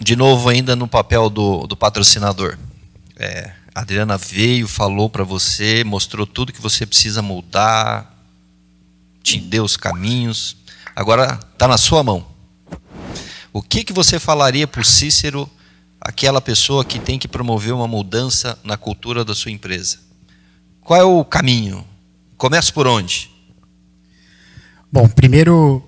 de novo ainda no papel do patrocinador. A Adriana veio, falou para você, mostrou tudo que você precisa mudar, te deu os caminhos, agora está na sua mão. O que você falaria para o Cícero, aquela pessoa que tem que promover uma mudança na cultura da sua empresa? Qual é o caminho? Começa por onde? Bom, primeiro,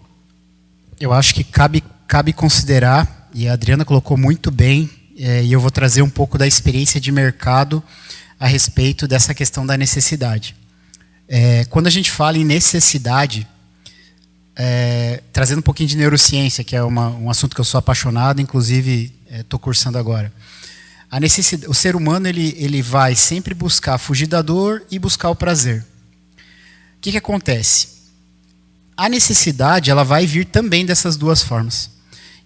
eu acho que cabe considerar, e a Adriana colocou muito bem, e eu vou trazer um pouco da experiência de mercado a respeito dessa questão da necessidade. Quando a gente fala em necessidade, trazendo um pouquinho de neurociência, que é um assunto que eu sou apaixonado, inclusive estou cursando agora. O ser humano ele vai sempre buscar fugir da dor e buscar o prazer. O que acontece? A necessidade ela vai vir também dessas duas formas.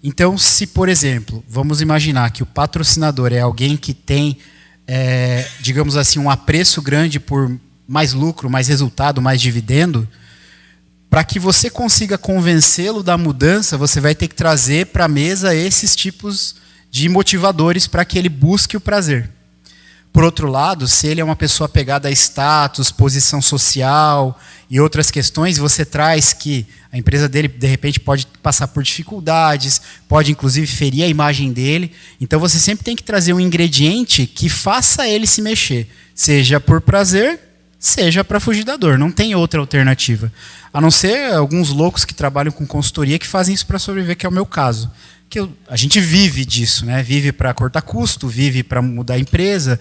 Então, se, por exemplo, vamos imaginar que o patrocinador é alguém que tem, digamos assim, um apreço grande por mais lucro, mais resultado, mais dividendo, para que você consiga convencê-lo da mudança, você vai ter que trazer para a mesa esses tipos de motivadores para que ele busque o prazer. Por outro lado, se ele é uma pessoa apegada a status, posição social e outras questões, você traz que a empresa dele, de repente, pode passar por dificuldades, pode, inclusive, ferir a imagem dele. Então, você sempre tem que trazer um ingrediente que faça ele se mexer, seja por prazer, seja para fugir da dor. Não tem outra alternativa. A não ser alguns loucos que trabalham com consultoria que fazem isso para sobreviver, que é o meu caso. A gente vive disso, né? Vive para cortar custo, vive para mudar a empresa.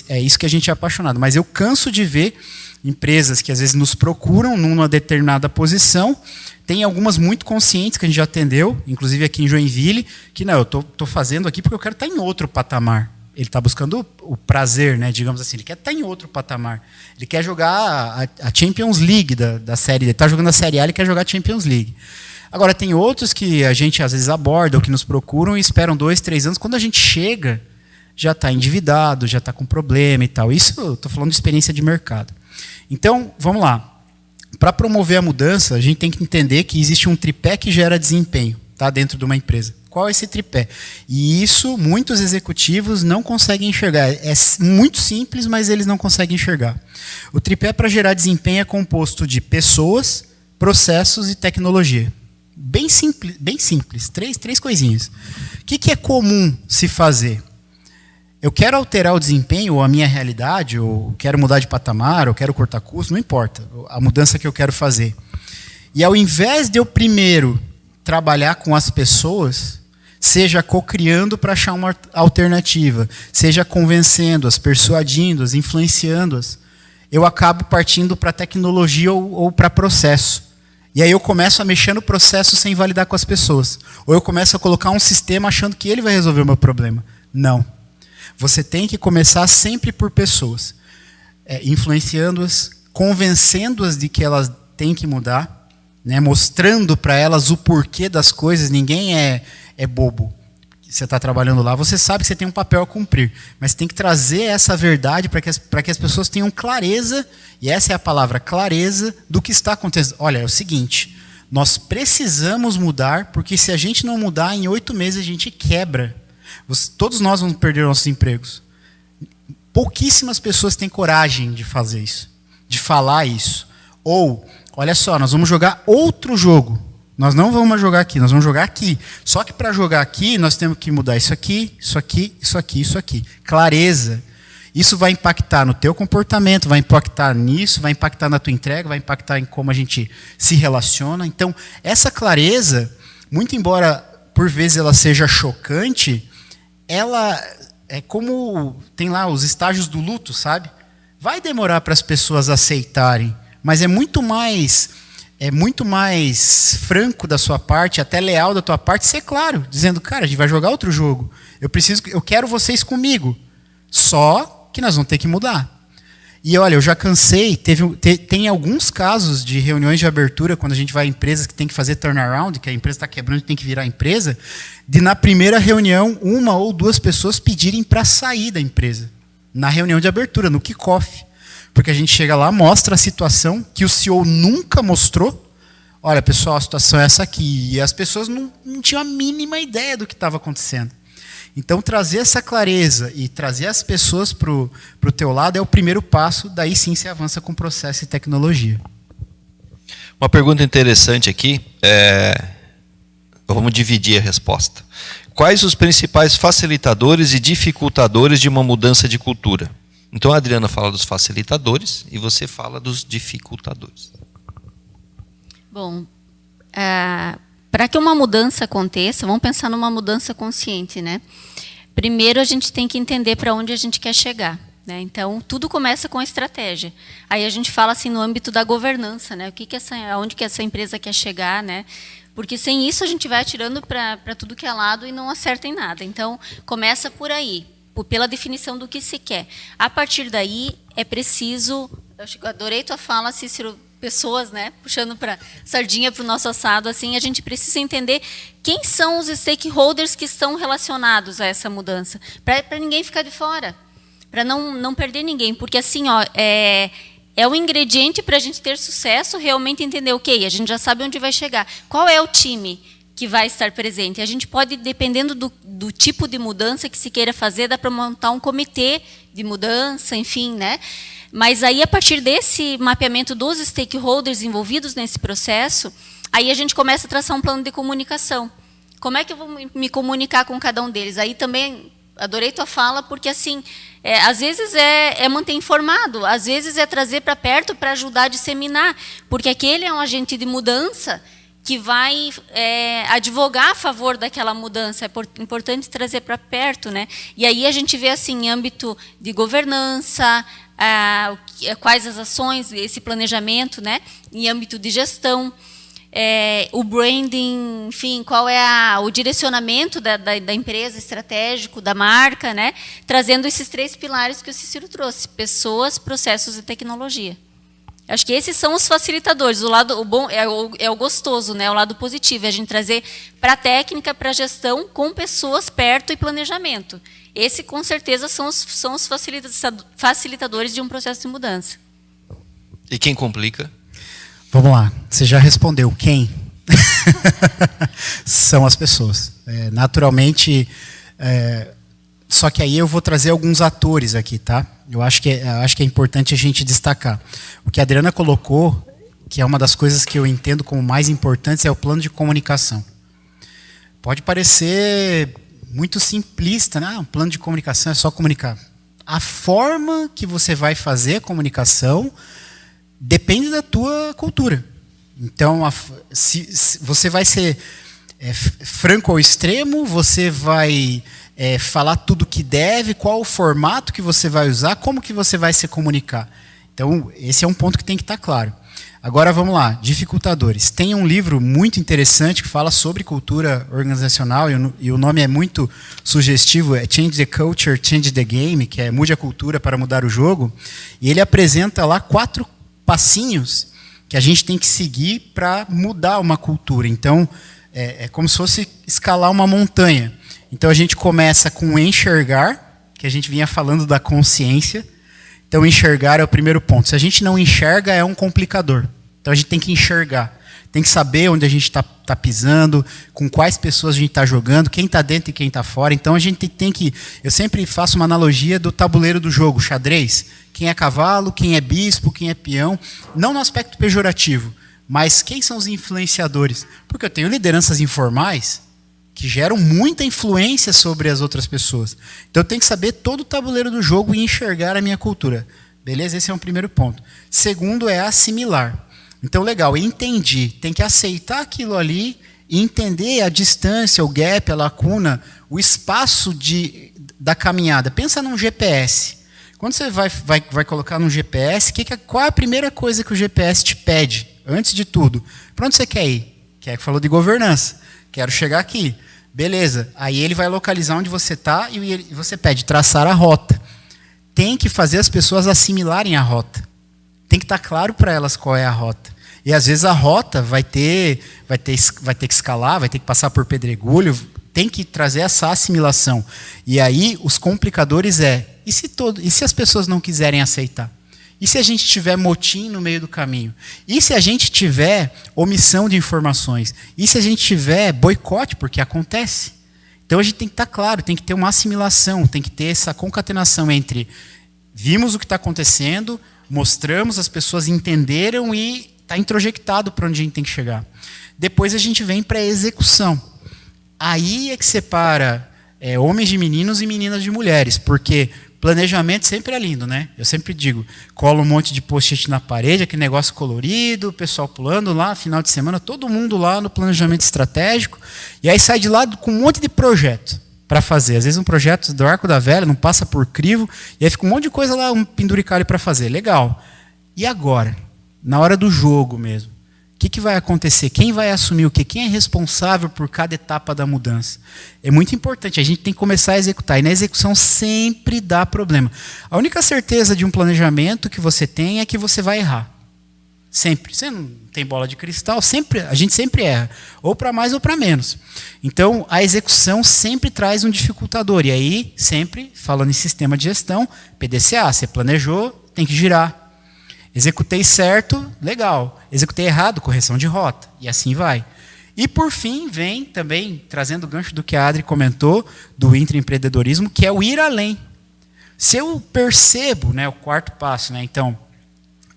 É isso que a gente é apaixonado. Mas eu canso de ver empresas que às vezes nos procuram numa determinada posição. Tem algumas muito conscientes que a gente já atendeu, inclusive aqui em Joinville, que não, eu estou fazendo aqui porque eu quero estar em outro patamar. Ele está buscando o prazer, né? Digamos assim, ele quer estar em outro patamar. Ele quer jogar a Champions League da série. Ele está jogando a Série A, ele quer jogar a Champions League. Agora, tem outros que a gente às vezes aborda ou que nos procuram e esperam 2, 3 anos. Quando a gente chega, já está endividado, já está com problema e tal. Isso eu estou falando de experiência de mercado. Então, vamos lá. Para promover a mudança, a gente tem que entender que existe um tripé que gera desempenho, tá, dentro de uma empresa. Qual é esse tripé? E isso muitos executivos não conseguem enxergar. É muito simples, mas eles não conseguem enxergar. O tripé para gerar desempenho é composto de pessoas, processos e tecnologia. Bem simples. Três coisinhas. O que é comum se fazer? Eu quero alterar o desempenho, ou a minha realidade, ou quero mudar de patamar, ou quero cortar custo, não importa. A mudança que eu quero fazer. E ao invés de eu primeiro trabalhar com as pessoas, seja co-criando para achar uma alternativa, seja convencendo-as, persuadindo-as, influenciando-as, eu acabo partindo para tecnologia ou para processo. E aí eu começo a mexer no processo sem validar com as pessoas. Ou eu começo a colocar um sistema achando que ele vai resolver o meu problema. Não. Você tem que começar sempre por pessoas. Influenciando-as, convencendo-as de que elas têm que mudar, né, mostrando para elas o porquê das coisas. Ninguém é bobo. Você está trabalhando lá, você sabe que você tem um papel a cumprir. Mas tem que trazer essa verdade para que as pessoas tenham clareza, e essa é a palavra, clareza, do que está acontecendo. Olha, é o seguinte, nós precisamos mudar, porque se a gente não mudar, em 8 meses a gente quebra. Todos nós vamos perder nossos empregos. Pouquíssimas pessoas têm coragem de fazer isso, de falar isso. Ou, olha só, nós vamos jogar outro jogo. Nós não vamos jogar aqui, nós vamos jogar aqui. Só que para jogar aqui, nós temos que mudar isso aqui, isso aqui, isso aqui, isso aqui. Clareza. Isso vai impactar no teu comportamento, vai impactar nisso, vai impactar na tua entrega, vai impactar em como a gente se relaciona. Então, essa clareza, muito embora por vezes ela seja chocante, ela é como tem lá os estágios do luto, sabe? Vai demorar para as pessoas aceitarem, mas é muito mais franco da sua parte, até leal da tua parte, ser claro, dizendo, cara, a gente vai jogar outro jogo. Eu quero vocês comigo. Só que nós vamos ter que mudar. E olha, eu já cansei, tem alguns casos de reuniões de abertura, quando a gente vai em empresas que tem que fazer turnaround, que a empresa está quebrando e tem que virar a empresa, de na primeira reunião, 1 ou 2 pessoas pedirem para sair da empresa. Na reunião de abertura, no kickoff. Porque a gente chega lá, mostra a situação que o CEO nunca mostrou. Olha, pessoal, a situação é essa aqui. E as pessoas não tinham a mínima ideia do que estava acontecendo. Então, trazer essa clareza e trazer as pessoas para o teu lado é o primeiro passo, daí sim você avança com processo e tecnologia. Uma pergunta interessante aqui, vamos dividir a resposta. Quais os principais facilitadores e dificultadores de uma mudança de cultura? Então a Adriana fala dos facilitadores e você fala dos dificultadores. Bom, para que uma mudança aconteça, vamos pensar numa mudança consciente, né? Primeiro a gente tem que entender para onde a gente quer chegar, né? Então tudo começa com a estratégia. Aí a gente fala assim no âmbito da governança, né? Aonde que essa empresa quer chegar, né? Porque sem isso a gente vai atirando para tudo que é lado e não acerta em nada. Então começa por aí, pela definição do que se quer. A partir daí é preciso, eu adorei tua fala, Cícero, pessoas, né, puxando para sardinha para o nosso assado, assim, a gente precisa entender quem são os stakeholders que estão relacionados a essa mudança, para ninguém ficar de fora, para não perder ninguém, porque assim, ó, é um ingrediente para a gente ter sucesso, realmente entender, ok, a gente já sabe onde vai chegar, qual é o time que vai estar presente. A gente pode, dependendo do tipo de mudança que se queira fazer, dá para montar um comitê de mudança, enfim, né? Mas aí, a partir desse mapeamento dos stakeholders envolvidos nesse processo, aí a gente começa a traçar um plano de comunicação. Como é que eu vou me comunicar com cada um deles? Aí também, adorei tua fala, porque assim, às vezes é manter informado, às vezes é trazer para perto para ajudar a disseminar, porque aquele é um agente de mudança que vai advogar a favor daquela mudança. É importante trazer para perto, né? E aí a gente vê assim, em âmbito de governança, quais as ações, esse planejamento, né? Em âmbito de gestão, o branding, enfim, qual é o direcionamento da empresa, estratégico, da marca, né? Trazendo esses 3 pilares que o Cícero trouxe: pessoas, processos e tecnologia. Acho que esses são os facilitadores. O bom é o gostoso, né? O lado positivo, é a gente trazer para a técnica, para a gestão, com pessoas perto e planejamento. Esse, com certeza, são os facilitadores de um processo de mudança. E quem complica? Vamos lá. Você já respondeu. Quem? São as pessoas. Naturalmente, só que aí eu vou trazer alguns atores aqui, tá? Eu acho que é importante a gente destacar. O que a Adriana colocou, que é uma das coisas que eu entendo como mais importantes, é o plano de comunicação. Pode parecer muito simplista, né? Um plano de comunicação é só comunicar. A forma que você vai fazer a comunicação depende da tua cultura. Então, se você vai ser franco ao extremo, você vai falar tudo que deve, qual o formato que você vai usar, como que você vai se comunicar. Então, esse é um ponto que tem que estar claro. Agora, vamos lá, dificultadores. Tem um livro muito interessante que fala sobre cultura organizacional, e o nome é muito sugestivo, é Change the Culture, Change the Game, que é Mude a Cultura para Mudar o Jogo, e ele apresenta lá 4 passinhos que a gente tem que seguir para mudar uma cultura. Então, é como se fosse escalar uma montanha. Então, a gente começa com enxergar, que a gente vinha falando da consciência. Então, enxergar é o primeiro ponto. Se a gente não enxerga, é um complicador. Então, a gente tem que enxergar. Tem que saber onde a gente está pisando, com quais pessoas a gente está jogando, quem está dentro e quem está fora. Então, a gente tem que... Eu sempre faço uma analogia do tabuleiro do jogo, xadrez. Quem é cavalo, quem é bispo, quem é peão. Não no aspecto pejorativo, mas quem são os influenciadores? Porque eu tenho lideranças informais que geram muita influência sobre as outras pessoas. Então, eu tenho que saber todo o tabuleiro do jogo e enxergar a minha cultura. Beleza? Esse é um primeiro ponto. Segundo é assimilar. Então, legal, entendi. Tem que aceitar aquilo ali e entender a distância, o gap, a lacuna, o espaço da caminhada. Pensa num GPS. Quando você vai colocar num GPS, qual é a primeira coisa que o GPS te pede, antes de tudo? Para onde você quer ir? Que falou de governança. Quero chegar aqui. Beleza. Aí ele vai localizar onde você está e você pede traçar a rota. Tem que fazer as pessoas assimilarem a rota. Tem que estar claro para elas qual é a rota. E às vezes a rota vai ter que escalar, vai ter que passar por pedregulho, tem que trazer essa assimilação. E aí os complicadores e se as pessoas não quiserem aceitar? E se a gente tiver motim no meio do caminho? E se a gente tiver omissão de informações? E se a gente tiver boicote, porque acontece? Então a gente tem que estar claro, tem que ter uma assimilação, tem que ter essa concatenação entre vimos o que está acontecendo, mostramos, as pessoas entenderam e está introjectado para onde a gente tem que chegar. Depois a gente vem para a execução. Aí é que separa homens de meninos e meninas de mulheres, porque planejamento sempre é lindo, né? Eu sempre digo, cola um monte de post-it na parede, aquele negócio colorido, o pessoal pulando lá, final de semana, todo mundo lá no planejamento estratégico, e aí sai de lá com um monte de projeto para fazer. Às vezes um projeto do Arco da Velha não passa por crivo, e aí fica um monte de coisa lá, um penduricalho para fazer. Legal. E agora? Na hora do jogo mesmo. O que vai acontecer? Quem vai assumir o quê? Quem é responsável por cada etapa da mudança? É muito importante, a gente tem que começar a executar. E na execução sempre dá problema. A única certeza de um planejamento que você tem é que você vai errar. Sempre. Você não tem bola de cristal, a gente sempre erra. Ou para mais ou para menos. Então, a execução sempre traz um dificultador. E aí, sempre, falando em sistema de gestão, PDCA, você planejou, tem que girar. Executei certo, legal. Executei errado, correção de rota. E assim vai. E, por fim, vem também, trazendo o gancho do que a Adri comentou, do intraempreendedorismo, que é o ir além. Se eu percebo, né, o quarto passo, né, então,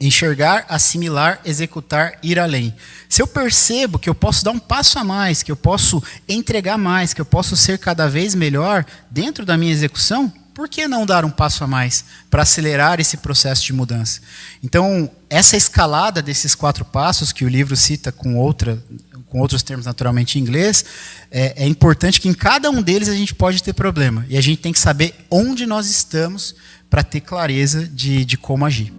enxergar, assimilar, executar, ir além. Se eu percebo que eu posso dar um passo a mais, que eu posso entregar mais, que eu posso ser cada vez melhor dentro da minha execução, por que não dar um passo a mais para acelerar esse processo de mudança? Então, essa escalada desses 4 passos, que o livro cita com outros termos naturalmente em inglês, é importante que em cada um deles a gente pode ter problema. E a gente tem que saber onde nós estamos para ter clareza de como agir.